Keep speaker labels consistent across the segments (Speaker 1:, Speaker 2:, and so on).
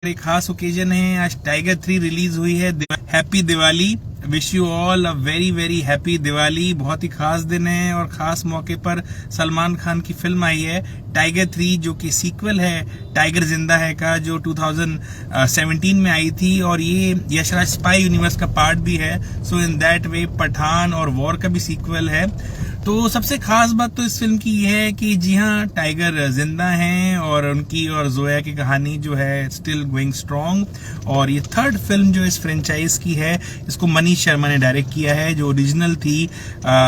Speaker 1: एक खास ओकेजन है। आज टाइगर 3 रिलीज हुई है। Happy Diwali, wish you all a very very happy Diwali. बहुत ही खास दिन है और खास मौके पर सलमान खान की फिल्म आई है टाइगर 3, जो कि सीक्वल है टाइगर जिंदा है का, जो 2017 में आई थी और ये यशराज स्पाई यूनिवर्स का पार्ट भी है। सो इन दैट वे पठान और वॉर का भी सीक्वल है। तो सबसे खास बात तो इस फिल्म की ये है कि जी हाँ, टाइगर जिंदा हैं और उनकी और जोया की कहानी जो है स्टिल गोइंग स्ट्रॉन्ग। और ये थर्ड फिल्म जो इस फ्रेंचाइज की है, इसको मनीष शर्मा ने डायरेक्ट किया है। जो ओरिजिनल थी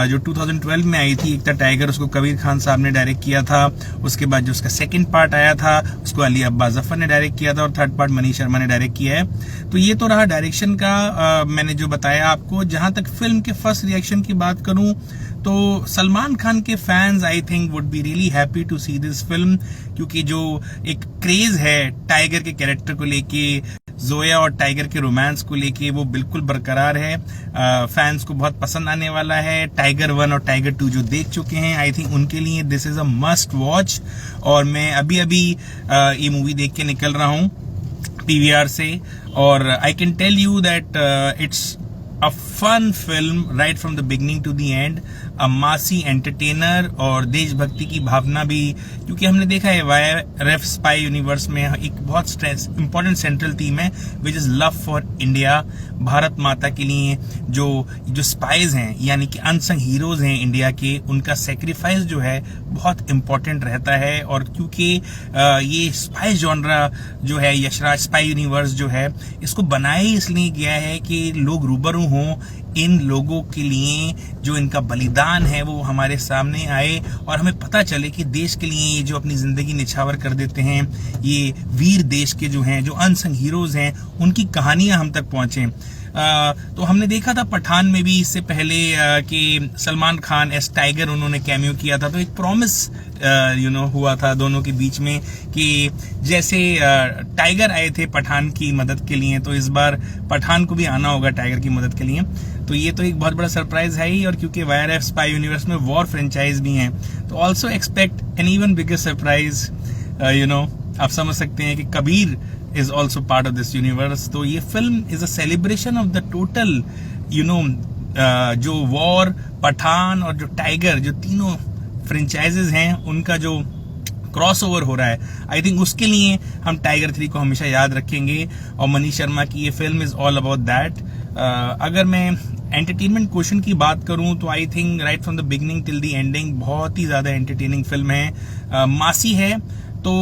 Speaker 1: जो 2012 में आई थी, एक था टाइगर, उसको कबीर खान साहब ने डायरेक्ट किया था। उसके बाद जो उसका सेकंड पार्ट आया था उसको अली अब्बास जफर ने डायरेक्ट किया था और थर्ड पार्ट मनीष शर्मा ने डायरेक्ट किया है। तो ये तो रहा डायरेक्शन का। मैंने जो बताया आपको, जहां तक फिल्म के फर्स्ट रिएक्शन की बात करूं तो सलमान खान के fans I think would be really happy to see this film, क्योंकि जो एक क्रेज है टाइगर के कैरेक्टर को लेके, जोया और टाइगर के रोमांस को लेके, वो बिल्कुल बरकरार है। फैंस को बहुत पसंद आने वाला है। टाइगर 1 और टाइगर 2 जो देख चुके हैं, आई थिंक उनके लिए this is a must watch. और मैं अभी ये मूवी देख के निकल रहा हूँ पीवीआर से, और I can tell you that it's a fun film right from the beginning to the end, a massy entertainer और देशभक्ति की भावना भी, क्योंकि हमने देखा है वाईआरएफ स्पाई यूनिवर्स में एक बहुत इंपॉर्टेंट सेंट्रल थीम है which is love for India. Bharat माता के लिए जो स्पाइज हैं, यानी कि अनसंग हीरोज हैं इंडिया के, उनका सेक्रीफाइस जो है बहुत इंपॉर्टेंट रहता है। और क्योंकि ये स्पाई जॉनरा जो है, यशराज स्पाई यूनिवर्स जो है, इसको बनाया ही इसलिए गया है कि लोग रूबरू हों इन लोगों के लिए, जो इनका बलिदान है वो हमारे सामने आए और हमें पता चले कि देश के लिए ये जो अपनी जिंदगी निछावर कर देते हैं, ये वीर देश के जो हैं, जो अनसंग हीरोज हैं, उनकी कहानियां हम तक पहुंचे। तो हमने देखा था पठान में भी इससे पहले कि सलमान खान एस टाइगर उन्होंने कैमियो किया था। तो एक प्रॉमिस हुआ था दोनों के बीच में कि जैसे टाइगर आए थे पठान की मदद के लिए, तो इस बार पठान को भी आना होगा टाइगर की मदद के लिए। तो ये तो एक बहुत बड़ा सरप्राइज है ही। और क्योंकि वाईआरएफ स्पाई यूनिवर्स में वॉर फ्रेंचाइज भी हैं, तो also expect an even bigger surprise. आप समझ सकते हैं कि Kabir is also part of this universe। तो ये film is a celebration of the total जो वॉर, पठान और जो टाइगर, जो तीनों फ्रेंचाइजेज हैं, उनका जो क्रॉस ओवर हो रहा है, आई थिंक उसके लिए हम टाइगर 3 को हमेशा याद रखेंगे। और मनीष शर्मा की ये film is all about that. अगर मैं एंटरटेनमेंट क्वेश्चन की बात करूं तो I think right from the beginning till the ending बहुत ही ज्यादा एंटरटेनिंग फिल्म है। मासी है तो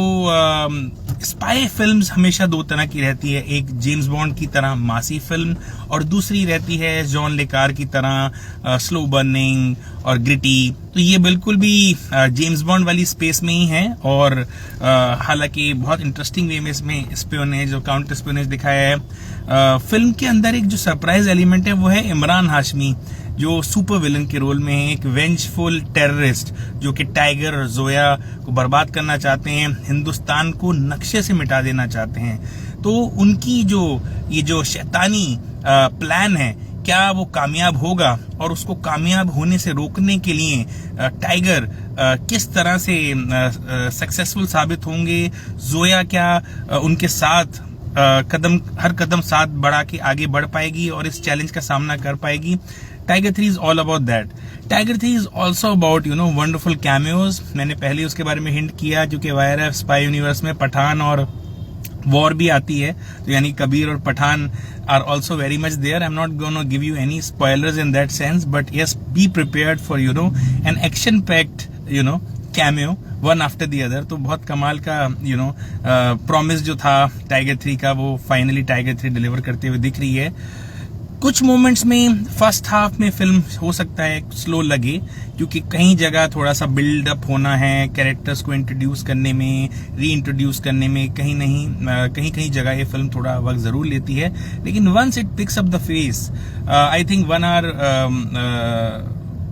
Speaker 1: स्पाई फिल्म्स हमेशा दो तरह की रहती है, एक जेम्स बॉन्ड की तरह मासी फिल्म, और दूसरी रहती है जॉन ले कार की तरह स्लो बर्निंग और ग्रिटी। तो ये बिल्कुल भी जेम्स बॉन्ड वाली स्पेस में ही है। और हालांकि बहुत इंटरेस्टिंग वे में इसमें स्पियोनेज और काउंटर स्पियोनेज दिखाया है। फिल्म के अंदर एक जो सरप्राइज एलिमेंट है वो है इमरान हाशमी, जो सुपर विलन के रोल में है, एक वेंजफुल टेररिस्ट जो कि टाइगर और जोया को बर्बाद करना चाहते हैं, हिंदुस्तान को नक्शे से मिटा देना चाहते हैं। तो उनकी ये जो शैतानी प्लान है, क्या वो कामयाब होगा? और उसको कामयाब होने से रोकने के लिए टाइगर किस तरह से सक्सेसफुल साबित होंगे? जोया क्या उनके साथ हर कदम साथ बढ़ा के आगे बढ़ पाएगी और इस चैलेंज का सामना कर पाएगी? Tiger 3 is all about that। Tiger 3 is also about wonderful cameos। मैंने पहले उसके बारे में हिंट किया, क्योंकि वाईआरएफ स्पाई यूनिवर्स में पठान और वॉर भी आती है, तो यानी कबीर और Pathaan are also very much there. I am not gonna give you any spoilers in that sense, but yes, be prepared for an action packed cameo one after the other. तो बहुत कमाल का प्रॉमिस जो था टाइगर 3 का, वो finally tiger 3 deliver करते हुए दिख रही है। कुछ मोमेंट्स में फर्स्ट हाफ में फिल्म हो सकता है स्लो लगे, क्योंकि कहीं जगह थोड़ा सा बिल्डअप होना है, कैरेक्टर्स को इंट्रोड्यूस करने में, री इंट्रोड्यूस करने में, कहीं जगह ये फिल्म थोड़ा वक्त जरूर लेती है। लेकिन once it picks up the pace, I think 1 hour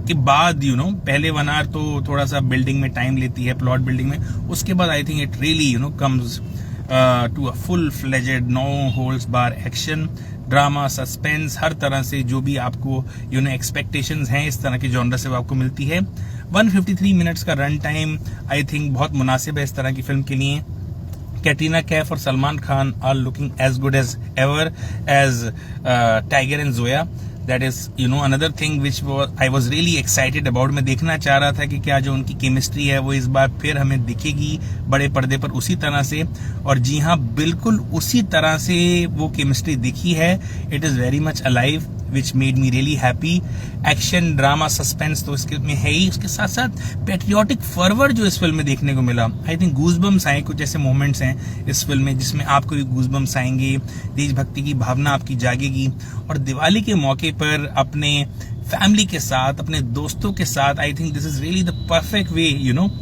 Speaker 1: के बाद पहले 1 आवर तो थोड़ा सा बिल्डिंग में टाइम लेती है, प्लॉट बिल्डिंग में। उसके बाद I think it really comes to a full fledged, no holds bar action, drama, suspense, हर तरह से जो भी आपको एक्सपेक्टेशंस हैं इस तरह के जॉनर से वो आपको मिलती है। 153 मिनट्स का रन टाइम आई थिंक बहुत मुनासिब है इस तरह की फिल्म के लिए। Katrina Kaif or Salman Khan are looking as good as ever as Tiger and Zoya. That is, another thing which I was really excited about. मैं देखना चाह रहा था कि क्या जो उनकी केमिस्ट्री है वो इस बार फिर हमें दिखेगी बड़े पर्दे पर उसी तरह से, और जी हाँ, बिल्कुल उसी तरह से वो केमिस्ट्री दिखी है. It is very much alive, which made me really happy. Action, drama, suspense तो इसके में है ही, उसके साथ साथ पेट्रियोटिक फर्वर जो इस फिल्म में देखने को मिला. आई थिंक गूजबम्स आए, कुछ ऐसे मोमेंट्स हैं इस फिल्म में जिसमें आपको भी गूजबम्स आएंगे, देशभक्ति की भावना आपकी जागेगी. और दिवाली के मौके पर अपने फैमिली के साथ, अपने दोस्तों के साथ, I think this is really the perfect way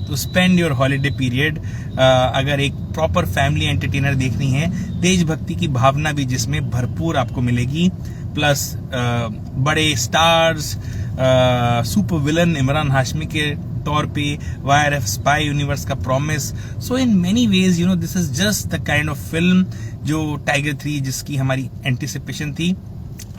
Speaker 1: to spend your holiday period. अगर एक प्रॉपर फैमिली एंटरटेनर देखनी है, देशभक्ति की भावना भी जिसमें भरपूर आपको मिलेगी, प्लस बड़े stars, super villain Imran Hashmi के तौर पे, YRF स्पाई यूनिवर्स का promise. So in many ways this is just the kind of film जो टाइगर 3 जिसकी हमारी एंटिसिपेशन थी,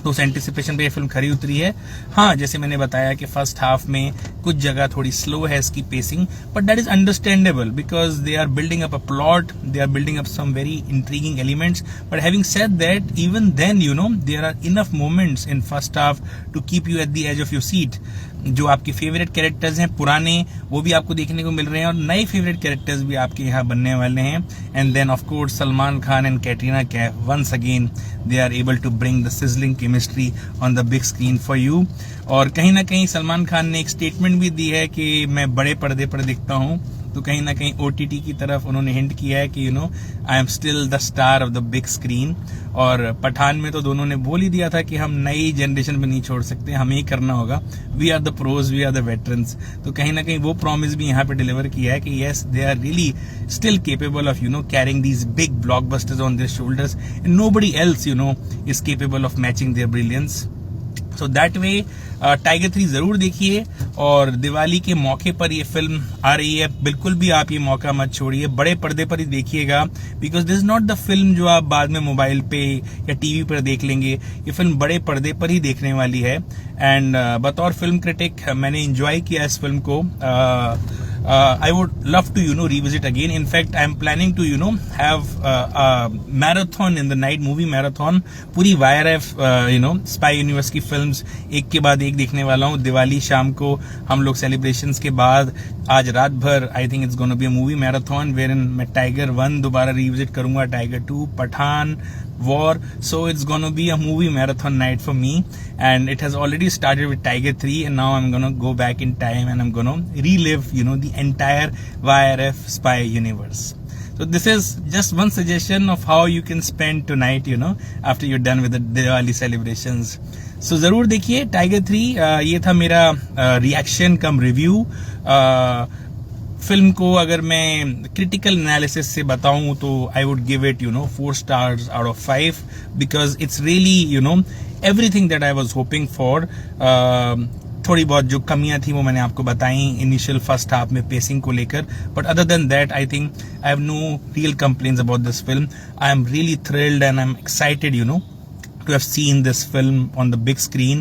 Speaker 1: तो उस एंटिसिपेशन पे ये फिल्म खरी उतरी है. हाँ, जैसे मैंने बताया कि फर्स्ट हाफ में कुछ जगह थोड़ी स्लो है इसकी pacing, but that is understandable because they are building up a plot, they are building up some very intriguing elements. But having said that, even then there are enough moments in first half to keep you at the edge of your seat. जो आपके favourite characters हैं पुराने, वो भी आपको देखने को मिल रहे हैं, और नए फेवरेट कैरेक्टर्स भी आपके यहाँ बनने वाले हैं. And then of course Salman Khan and Katrina Kaif, once again they are able to bring the sizzling chemistry on the big screen for you. और कहीं ना कहीं सलमान खान ने एक स्टेटमेंट भी दी है कि मैं बड़े पर्दे पर दिखता हूँ, तो कहीं ना कहीं OTT की तरफ उन्होंने हिंट किया है कि I am still the star of the big screen. और पठान में तो दोनों ने बोल ही दिया था कि हम नई जनरेशन में नहीं छोड़ सकते, हमें ही करना होगा. We are the pros, we are the veterans. तो कहीं ना कहीं वो प्रॉमिस भी यहाँ पे डिलीवर किया है कि yes, they are really still capable of carrying these big blockbusters on their shoulders, and nobody else is capable of matching their brilliance. So that way Tiger 3 जरूर देखिए, और दिवाली के मौके पर ये फिल्म आ रही है, बिल्कुल भी आप ये मौका मत छोड़िए, बड़े पर्दे पर ही देखिएगा. Because this is not the film जो आप बाद में मोबाइल पे या टीवी पर देख लेंगे. ये फिल्म बड़े पर्दे पर ही देखने वाली है. एंड बतौर फिल्म क्रिटिक मैंने एंजॉय किया इस फिल्म को. I would love to revisit again. In fact, I am planning to have a marathon in the night, movie marathon. पूरी YRF स्पाई यूनिवर्स की फिल्म्स एक के बाद एक देखने वाला हूँ. दिवाली शाम को हम लोग सेलिब्रेशंस के बाद आज रात भर I think it's gonna be a movie marathon wherein मैं टाइगर 1 दोबारा रिविजिट करूंगा, Tiger 2, Pathaan, War. So it's gonna be a movie marathon night for me, and it has already started with Tiger 3, and now I'm gonna go back in time and I'm gonna relive the entire YRF spy universe. So this is just one suggestion of how you can spend tonight after you're done with the Diwali celebrations. So जरूर देखिए Tiger 3. ये था मेरा reaction कम review. Film को अगर मैं critical analysis से बताऊं तो I would give it 4 stars out of 5 because it's really everything that I was hoping for. थोड़ी बहुत जो कमियां थी वो मैंने आपको बताई इनिशियल फर्स्ट हाफ में पेसिंग को लेकर, but other than that I think I have no real complaints about this film. I am really thrilled and I am excited to have seen this film on the big screen.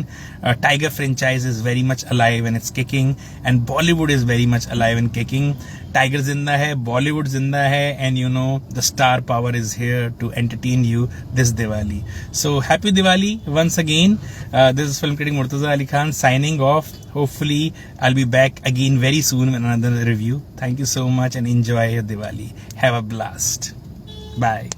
Speaker 1: Tiger franchise is very much alive and it's kicking, and Bollywood is very much alive and kicking. Tiger zinda hai, Bollywood zinda hai, and the star power is here to entertain you this Diwali. So happy Diwali once again. This is film critic Murtaza Ali Khan signing off. Hopefully I'll be back again very soon with another review. Thank you so much and enjoy your Diwali. Have a blast. Bye.